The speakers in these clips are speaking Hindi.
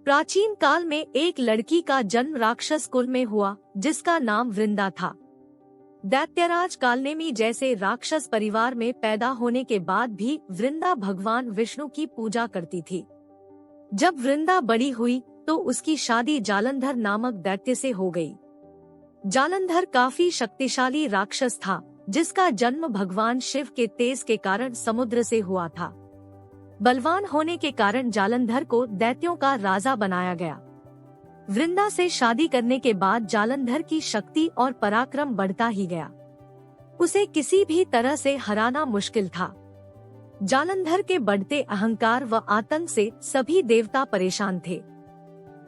प्राचीन काल में एक लड़की का जन्म राक्षस कुल में हुआ जिसका नाम वृंदा था। दैत्यराज कालनेमी जैसे राक्षस परिवार में पैदा होने के बाद भी वृंदा भगवान विष्णु की पूजा करती थी। जब वृंदा बड़ी हुई तो उसकी शादी जालंधर नामक दैत्य से हो गई। जालंधर काफी शक्तिशाली राक्षस था जिसका जन्म भगवान शिव के तेज के कारण समुद्र से हुआ था। बलवान होने के कारण जालंधर को दैत्यों का राजा बनाया गया। वृंदा से शादी करने के बाद जालंधर की शक्ति और पराक्रम बढ़ता ही गया। उसे किसी भी तरह से हराना मुश्किल था। जालंधर के बढ़ते अहंकार व आतंक से सभी देवता परेशान थे।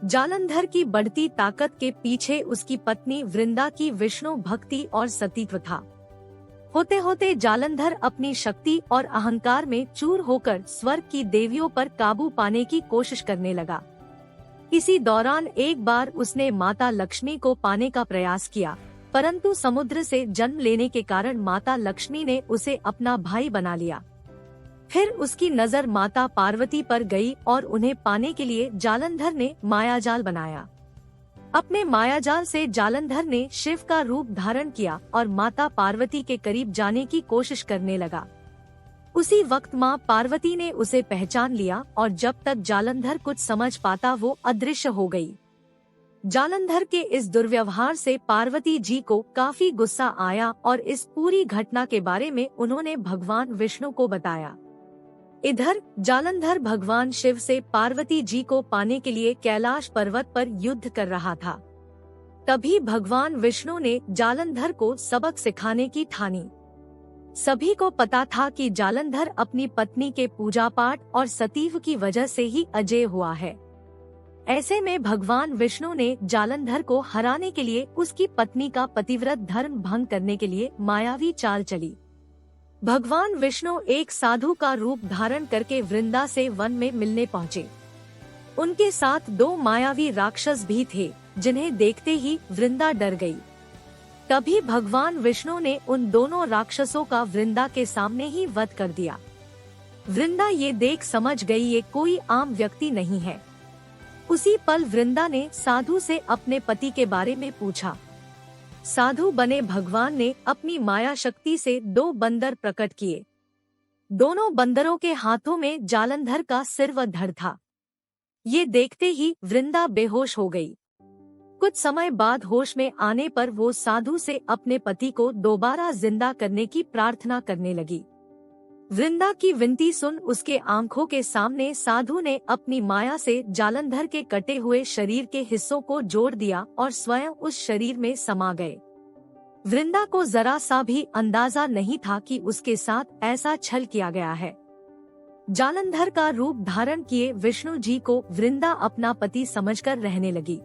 जालंधर की बढ़ती ताकत के पीछे उसकी पत्नी वृंदा की विष्णु भक्ति और सतीत्व था। होते होते जालंधर अपनी शक्ति और अहंकार में चूर होकर स्वर्ग की देवियों पर काबू पाने की कोशिश करने लगा। इसी दौरान एक बार उसने माता लक्ष्मी को पाने का प्रयास किया, परंतु समुद्र से जन्म लेने के कारण माता लक्ष्मी ने उसे अपना भाई बना लिया। फिर उसकी नजर माता पार्वती पर गई और उन्हें पाने के लिए जालंधर ने मायाजाल बनाया। अपने मायाजाल से जालंधर ने शिव का रूप धारण किया और माता पार्वती के करीब जाने की कोशिश करने लगा। उसी वक्त मां पार्वती ने उसे पहचान लिया और जब तक जालंधर कुछ समझ पाता वो अदृश्य हो गई। जालंधर के इस दुर्व्यवहार से पार्वती जी को काफी गुस्सा आया और इस पूरी घटना के बारे में उन्होंने भगवान विष्णु को बताया। इधर जालंधर भगवान शिव से पार्वती जी को पाने के लिए कैलाश पर्वत पर युद्ध कर रहा था। तभी भगवान विष्णु ने जालंधर को सबक सिखाने की ठानी। सभी को पता था कि जालंधर अपनी पत्नी के पूजा पाठ और सतीव की वजह से ही अजेय हुआ है। ऐसे में भगवान विष्णु ने जालंधर को हराने के लिए उसकी पत्नी का पतिव्रत धर्म भंग करने के लिए मायावी चाल चली। भगवान विष्णु एक साधु का रूप धारण करके वृंदा से वन में मिलने पहुँचे। उनके साथ दो मायावी राक्षस भी थे जिन्हें देखते ही वृंदा डर गई। तभी भगवान विष्णु ने उन दोनों राक्षसों का वृंदा के सामने ही वध कर दिया। वृंदा ये देख समझ गई ये कोई आम व्यक्ति नहीं है। उसी पल वृंदा ने साधु से अपने पति के बारे में पूछा। साधु बने भगवान ने अपनी माया शक्ति से दो बंदर प्रकट किए। दोनों बंदरों के हाथों में जालंधर का सिर व धड़ था। ये देखते ही वृंदा बेहोश हो गई। कुछ समय बाद होश में आने पर वो साधु से अपने पति को दोबारा जिंदा करने की प्रार्थना करने लगी। वृंदा की विनती सुन उसके आंखों के सामने साधु ने अपनी माया से जालंधर के कटे हुए शरीर के हिस्सों को जोड़ दिया और स्वयं उस शरीर में समा गए। वृंदा को जरा सा भी अंदाजा नहीं था कि उसके साथ ऐसा छल किया गया है। जालंधर का रूप धारण किए विष्णु जी को वृंदा अपना पति समझकर रहने लगी।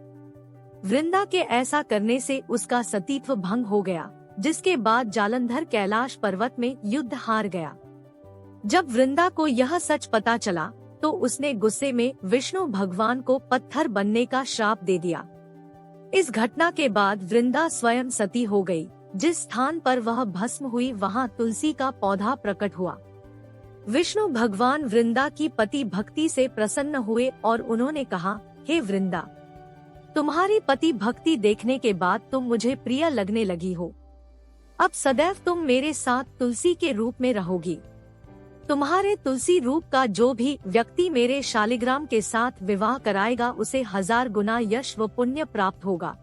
वृंदा के ऐसा करने से उसका सतीत्व भंग हो गया, जिसके बाद जालंधर कैलाश पर्वत में युद्ध हार गया। जब वृंदा को यह सच पता चला तो उसने गुस्से में विष्णु भगवान को पत्थर बनने का श्राप दे दिया। इस घटना के बाद वृंदा स्वयं सती हो गई। जिस स्थान पर वह भस्म हुई वहां तुलसी का पौधा प्रकट हुआ। विष्णु भगवान वृंदा की पति भक्ति से प्रसन्न हुए और उन्होंने कहा, हे वृंदा, तुम्हारी पति भक्ति देखने के बाद तुम मुझे प्रिय लगने लगी हो। अब सदैव तुम मेरे साथ तुलसी के रूप में रहोगी। तुम्हारे तुलसी रूप का जो भी व्यक्ति मेरे शालिग्राम के साथ विवाह कराएगा उसे 1000 गुना यश व पुण्य प्राप्त होगा।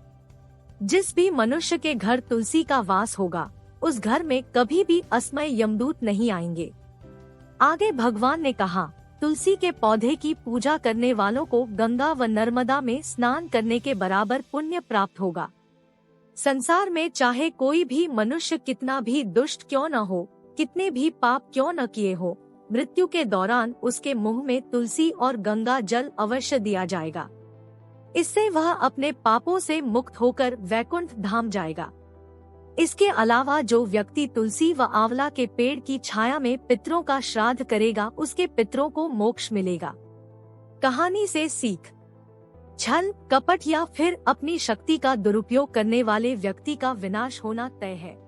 जिस भी मनुष्य के घर तुलसी का वास होगा उस घर में कभी भी असमय यमदूत नहीं आएंगे। आगे भगवान ने कहा, तुलसी के पौधे की पूजा करने वालों को गंगा व नर्मदा में स्नान करने के बराबर पुण्य प्राप्त होगा। संसार में चाहे कोई भी मनुष्य कितना भी दुष्ट क्यों न हो, कितने भी पाप क्यों न किए हो, मृत्यु के दौरान उसके मुंह में तुलसी और गंगा जल अवश्य दिया जाएगा। इससे वह अपने पापों से मुक्त होकर वैकुंठ धाम जाएगा। इसके अलावा जो व्यक्ति तुलसी व आंवला के पेड़ की छाया में पितरों का श्राद्ध करेगा उसके पितरों को मोक्ष मिलेगा। कहानी से सीख, छल, कपट या फिर अपनी शक्ति का दुरुपयोग करने वाले व्यक्ति का विनाश होना तय है।